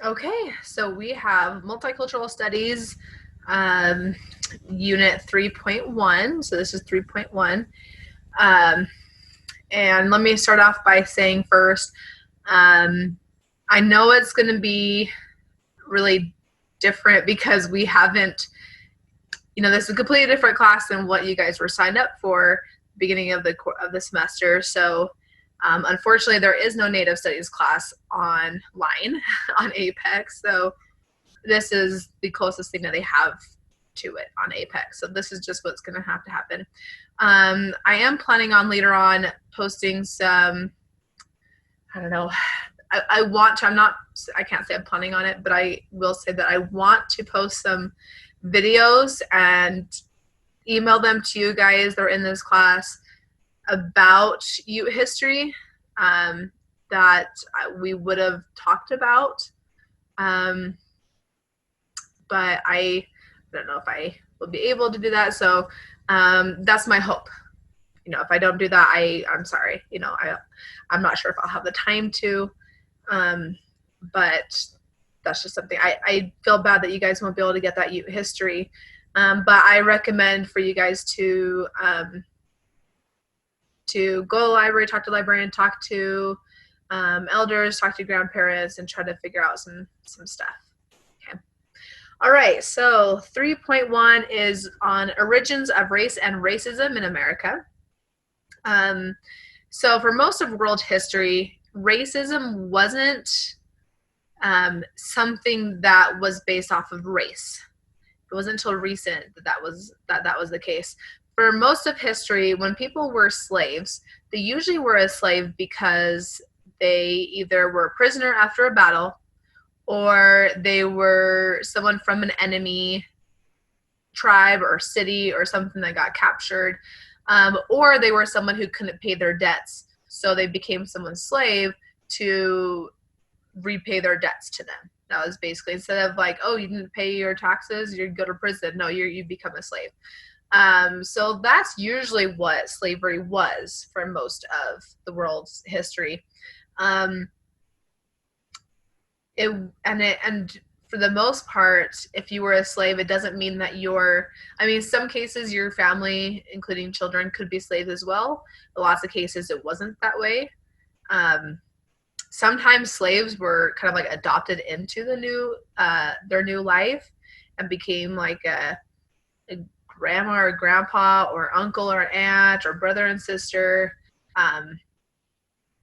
Okay, so we have Multicultural Studies, Unit 3.1. So this is 3.1. Um, and let me start off by saying first, I know it's going to be really different because we haven't, this is a completely different class than what you guys were signed up for beginning of the semester. So unfortunately, there is no Native Studies class online on Apex. So this is the closest thing that they have to it on Apex. So this is just what's going to have to happen. I am planning on later on posting some, I don't know, I want to, I can't say I'm planning on it, but I will say that I want to post some videos and email them to you guys that are in this class about Ute history that we would have talked about. But I don't know if I will be able to do that. So that's my hope. If I don't do that, I'm sorry. I'm not sure if I'll have the time to. But that's just something. I feel bad that you guys won't be able to get that Ute history. But I recommend for you guys to go to the library, talk to the librarian, talk to elders, talk to grandparents, and try to figure out some stuff. Okay. All right, so 3.1 is on origins of race and racism in America. So for most of world history, racism wasn't something that was based off of race. It wasn't until recent that was the case. For most of history, when people were slaves, they usually were a slave because they either were a prisoner after a battle, or they were someone from an enemy tribe or city or something that got captured, or they were someone who couldn't pay their debts, so they became someone's slave to repay their debts to them. That was basically, instead of like, oh, you didn't pay your taxes, you go to prison. No, you become a slave. So that's usually what slavery was for most of the world's history. And for the most part, if you were a slave, it doesn't mean that some cases your family, including children, could be slaves as well. In lots of cases, it wasn't that way. Sometimes slaves were kind of like adopted into their new life and became like a grandma or grandpa or uncle or aunt or brother and sister,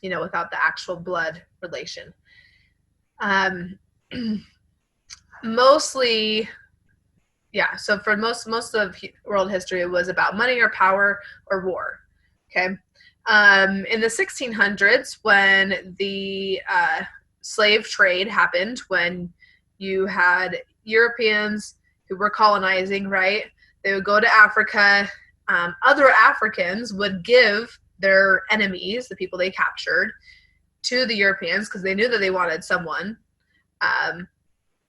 without the actual blood relation. Mostly, yeah, so for most of world history, it was about money or power or war. Okay. In the 1600s, when the slave trade happened, when you had Europeans who were colonizing, right? They would go to Africa. Other Africans would give their enemies, the people they captured, to the Europeans because they knew that they wanted someone.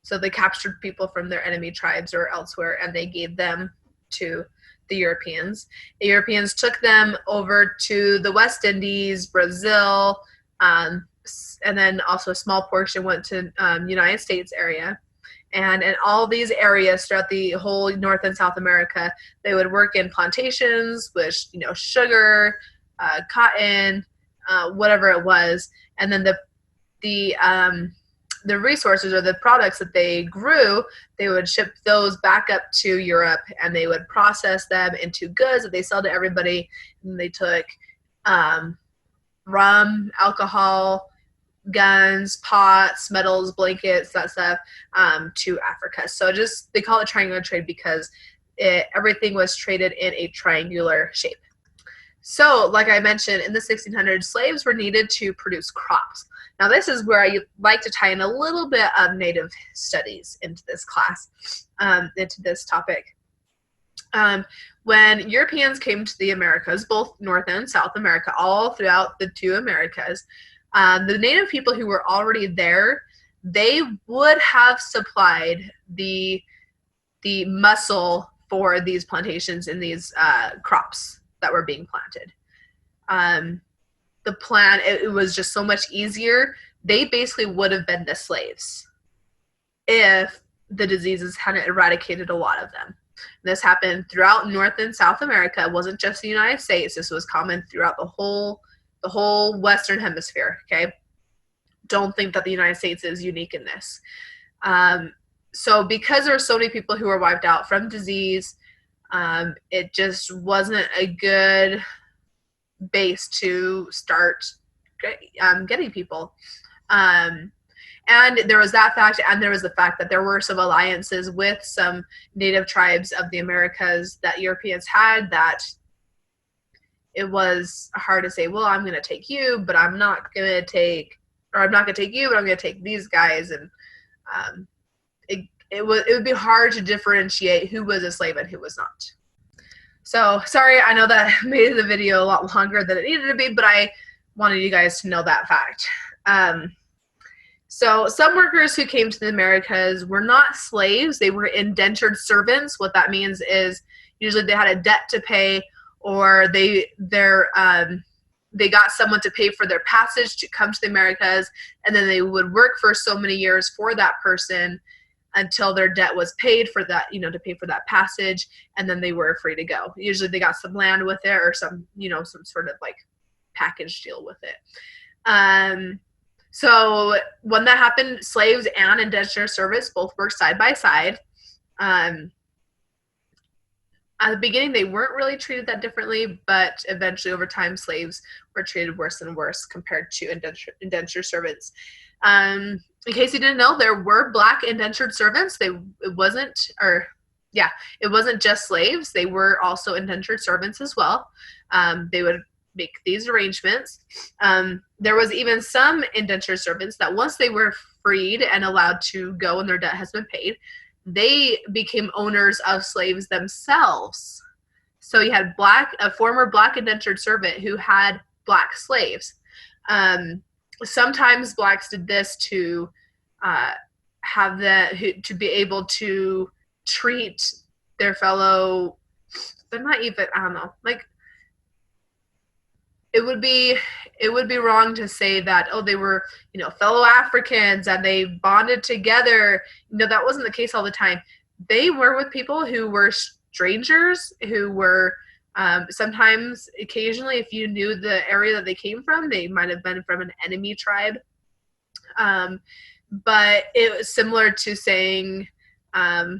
So they captured people from their enemy tribes or elsewhere, and they gave them to the Europeans. The Europeans took them over to the West Indies, Brazil, and then also a small portion went to United States area. And in all these areas throughout the whole North and South America, they would work in plantations with, sugar, cotton, whatever it was. And then the resources or the products that they grew, they would ship those back up to Europe, and they would process them into goods that they sell to everybody. And they took rum, alcohol, guns, pots, metals, blankets, that stuff, to Africa. So they call it triangular trade because everything was traded in a triangular shape. So, like I mentioned, in the 1600s, slaves were needed to produce crops. Now, this is where I like to tie in a little bit of Native studies into this class, into this topic. When Europeans came to the Americas, both North and South America, all throughout the two Americas, the Native people who were already there, they would have supplied the muscle for these plantations and these crops that were being planted. The plan, it was just so much easier. They basically would have been the slaves. if the diseases hadn't eradicated a lot of them. This happened throughout North and South America. It wasn't just the United States. This was common throughout the whole Western Hemisphere. Okay, don't think that the United States is unique in this. So because there were so many people who were wiped out from disease, it just wasn't a good base to start getting people. And there was that fact, and there was the fact that there were some alliances with some native tribes of the Americas that Europeans had, that it was hard to say, well, I'm going to take you, but I'm not going to take, or I'm not going to take you, but I'm going to take these guys. And it would be hard to differentiate who was a slave and who was not. So sorry, I know that made the video a lot longer than it needed to be, but I wanted you guys to know that fact. So some workers who came to the Americas were not slaves, they were indentured servants. What that means is usually they had a debt to pay, or they got someone to pay for their passage to come to the Americas, and then they would work for so many years for that person until their debt was paid for that, to pay for that passage, and then they were free to go. Usually they got some land with it, or some sort of like package deal with it. So when that happened, slaves and indentured servants both worked side by side. At the beginning, they weren't really treated that differently, but eventually over time, slaves were treated worse and worse compared to indentured servants. In case you didn't know, there were black indentured servants. It wasn't just slaves. They were also indentured servants as well. They would make these arrangements. There was even some indentured servants that once they were freed and allowed to go and their debt has been paid, they became owners of slaves themselves. So you had a former black indentured servant who had black slaves. Sometimes blacks did this to to be able to treat their fellow, they're not even, I don't know, like, it would be wrong to say that, oh, they were, fellow Africans and they bonded together. That wasn't the case all the time. They were with people who were strangers, who were sometimes, occasionally, if you knew the area that they came from, they might have been from an enemy tribe. But it was similar to saying, I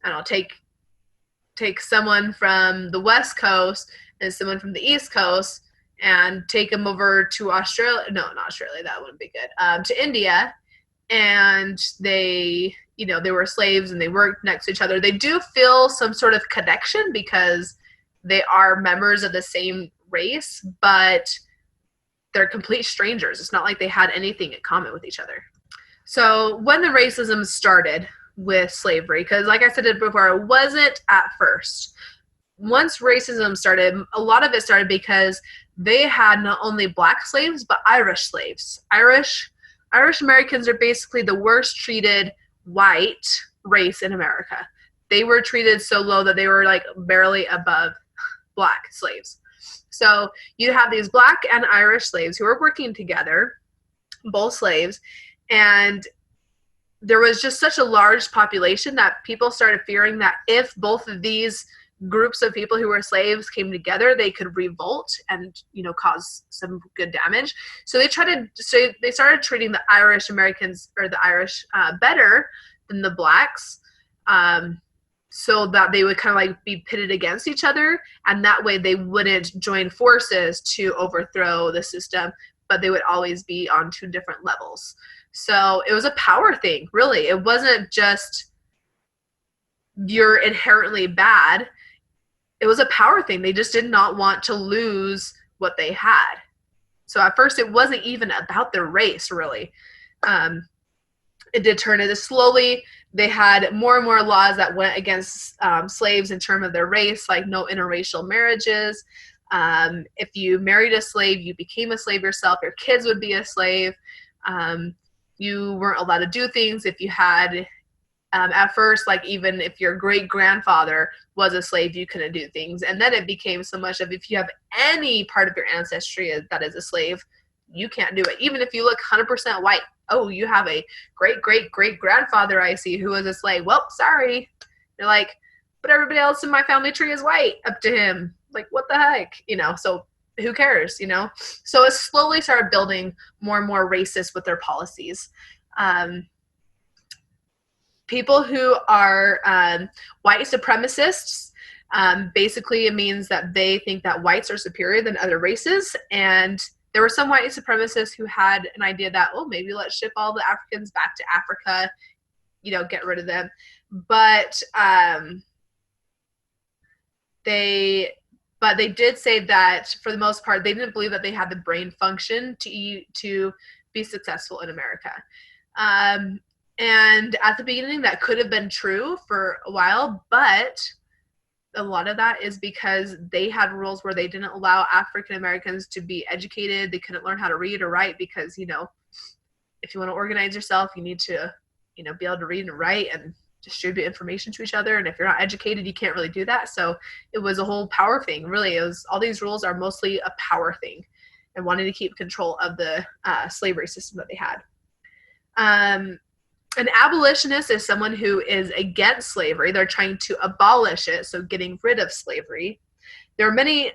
don't know, take someone from the West Coast and someone from the East Coast and take them over to Australia. No, not Australia. That wouldn't be good. To India. And they were slaves and they worked next to each other. They do feel some sort of connection because they are members of the same race, but they're complete strangers. It's not like they had anything in common with each other. So when the racism started with slavery, because like I said before, it wasn't at first. Once racism started, a lot of it started because they had not only black slaves, but Irish slaves. Irish Americans are basically the worst treated white race in America. They were treated so low that they were like barely above black slaves. So you have these black and Irish slaves who were working together, both slaves, and there was just such a large population that people started fearing that if both of these groups of people who were slaves came together, they could revolt and cause some good damage. So they started treating the Irish Americans, or the Irish, better than the blacks, so that they would kind of like be pitted against each other, and that way they wouldn't join forces to overthrow the system, but they would always be on two different levels. So it was a power thing, really. It wasn't just you're inherently bad. It was a power thing. They just did not want to lose what they had. So at first it wasn't even about their race, really. It did turn into, slowly they had more and more laws that went against slaves in terms of their race, like no interracial marriages. If you married a slave, you became a slave yourself. Your kids would be a slave. You weren't allowed to do things if you had, at first, like even if your great-grandfather was a slave, you couldn't do things. And then it became so much of, if you have any part of your ancestry that is a slave, you can't do it. Even if you look 100% white. Oh, you have a great-great-great-grandfather I see who was a slave. Well, sorry. They're like, but everybody else in my family tree is white up to him. Like, what the heck? So who cares, So it slowly started building more and more racist with their policies. People who are white supremacists, basically it means that they think that whites are superior than other races. And there were some white supremacists who had an idea that, maybe let's ship all the Africans back to Africa, get rid of them. But they did say that for the most part, they didn't believe that they had the brain function to be successful in America. And at the beginning, that could have been true for a while, but a lot of that is because they had rules where they didn't allow African Americans to be educated. They couldn't learn how to read or write because, if you want to organize yourself, you need to, be able to read and write and distribute information to each other. And if you're not educated, you can't really do that. So it was a whole power thing. Really, all these rules are mostly a power thing and wanting to keep control of the slavery system that they had. An abolitionist is someone who is against slavery. They're trying to abolish it, so getting rid of slavery. There are many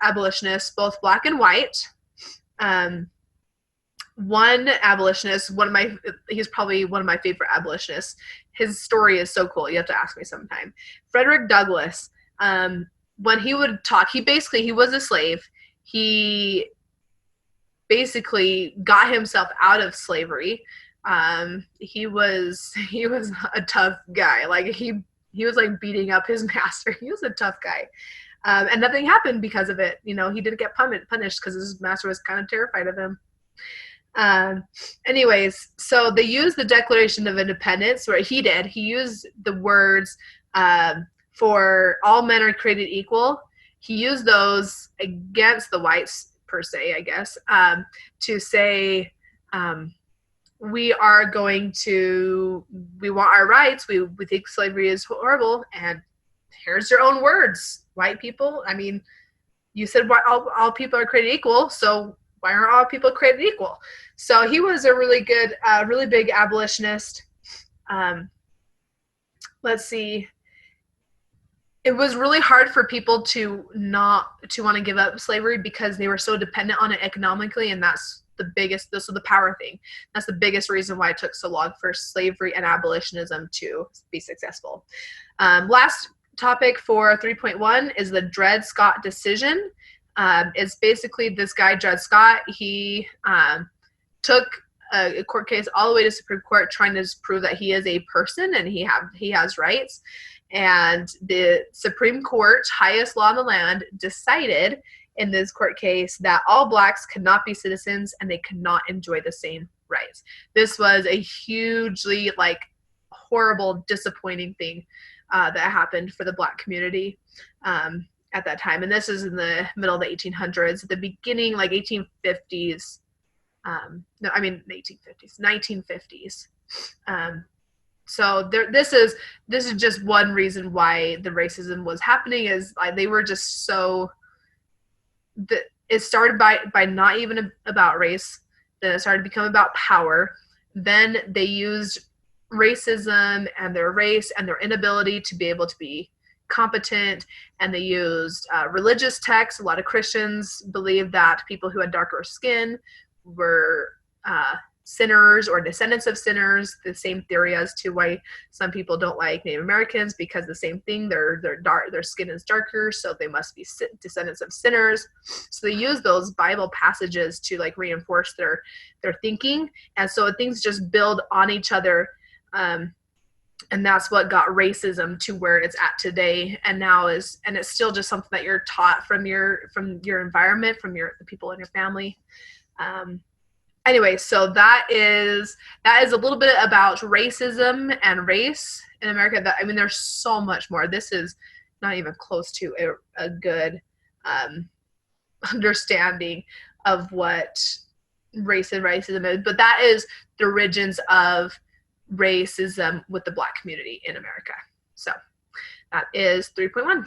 abolitionists, both black and white. One abolitionist, he's probably one of my favorite abolitionists. His story is so cool. You have to ask me sometime. Frederick Douglass, when he would talk, he was a slave. He basically got himself out of slavery. He was a tough guy. Like he was like beating up his master. He was a tough guy. And nothing happened because of it. He didn't get punished because his master was kind of terrified of him. Anyways, so they used the Declaration of Independence, where he used the words, for all men are created equal. He used those against the whites per se, I guess, to say, we want our rights. We think slavery is horrible, and here's your own words, white people. I mean, you said all people are created equal, so why aren't all people created equal? So he was a really good, really big abolitionist. Let's see. It was really hard for people to want to give up slavery because they were so dependent on it economically, and this was the power thing. That's the biggest reason why it took so long for slavery and abolitionism to be successful. Last topic for 3.1 is the Dred Scott decision. It's basically this guy, Dred Scott. He took a court case all the way to Supreme Court trying to prove that he is a person and he has rights. And the Supreme Court, highest law in the land, decided in this court case that all blacks could not be citizens and they could not enjoy the same rights. This was a hugely horrible, disappointing thing that happened for the black community at that time. And this is in the middle of the 1800s, at the beginning, 1850s. No, I mean 1850s, 1950s. So this is just one reason why the racism was happening, is they were just so. It started by not even about race. Then it started to become about power. Then they used racism and their race and their inability to be able to be competent, and they used religious texts. A lot of Christians believed that people who had darker skin were sinners or descendants of sinners. The same theory as to why some people don't like Native Americans, because the same thing, their skin is darker, so they must be descendants of sinners. So they use those Bible passages to reinforce their thinking, and so things just build on each other, and that's what got racism to where it's at today. And it's still just something that you're taught from your environment, from the people in your family. Anyway, so that is a little bit about racism and race in America. There's so much more. This is not even close to a good understanding of what race and racism is, but that is the origins of racism with the black community in America. So that is 3.1.